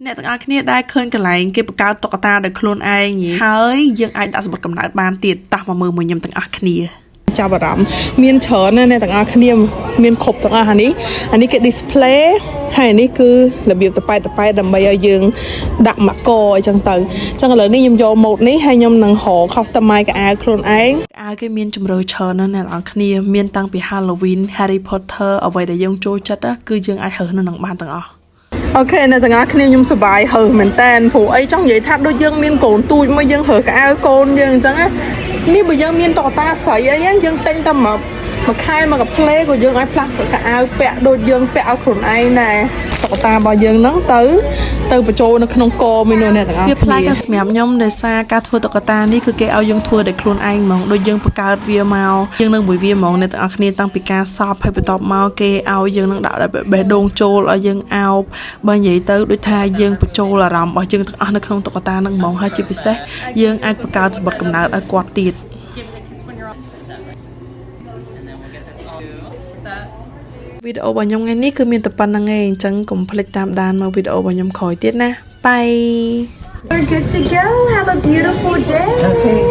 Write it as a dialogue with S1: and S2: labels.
S1: អ្នកទាំងអស់គ្នាដែលឃើញកន្លែងគេបង្កើតតុក្កតាដោយខ្លួនឯងហើយយើងអាចដាក់សម្បត្តិកំណើតបានទៀតតោះមកមើលមួយខ្ញុំទាំងអស់គ្នាចាប់អារម្មណ៍មានច្រើនណាស់អ្នកទាំងអស់គ្នាមានគ្រប់ទាំងអស់អានេះគេ display ហើយនេះគឺរបៀបតប៉ែតដើម្បីឲ្យយើងដាក់ម៉ាកអីចឹងទៅអញ្ចឹងឥឡូវនេះខ្ញុំយក mode នេះហើយខ្ញុំនឹងរក customize កៅអៅខ្លួនឯងអាវគេមានជម្រើសច្រើនណាស់អ្នកទាំងអស់គ្នាមានតាំងពី Halloween Harry Potter អ្វីដែលយើងចូលចិត្តគឺយើងអាចរើសនៅនឹងបានទាំងអស់អូខេអ្នកទាំងអស់គ្នាខ្ញុំសប្បាយហើមែនតើព្រោះអីចង់និយាយថាដូចយើងមានកូនទូចមួយយើងរើកៅអៅកូនយើងអញ្ចឹងណានេះបើយើងមានតុក្កតាស្រីអីយើងទិញតែមួយខែមកកាផ្លេក៏យើងអាចផ្លាស់កៅអៅពាក់ដូចយើងពាក់ឲ្យខ្លួនឯងដែរតុក្កតារបស់យើងហ្នឹងទៅបញ្ចូលនៅក្នុងកមានអ្នកទាំងអស់គ្នាវាប្លែកតែសម្រាប់ខ្ញុំដោយសារការធ្វើតុក្កតានេះគឺគេឲ្យយើងធ្វើដោយខ្លួនឯងហ្មងដូចយើងបង្កើតវាមកយើងនឹងមួយវាហ្មងអ្នកទាំងអស់គ្នាតាំងពីការសពហើយបន្ទាប់មកគេឲ្យយើងនឹងដាក់បេះដូងចូលឲ្យយើងអោបបើនិយាយទៅដូចថាយើងបញ្ចូលអារម្មណ៍របស់យើងទាំងអស់នៅក្នុងតុក្កតាហ្នឹងហ្មងហើយជាពិសេសយើងអាចបង្កើតសម្បត្តិកំណើតឲ្យគាត់ទៀតវីដេអូរបស់ខ្ញុំថ្ងៃនេះគឺមានតែប៉ុណ្្នឹងឯងអញ្ចឹងកុំភ្លេចតាមដានមកវីដេអូរបស់ខ្ញុំក្រោយទៀតណាបាយ
S2: We're good to go. Have a beautiful day.
S1: Okay.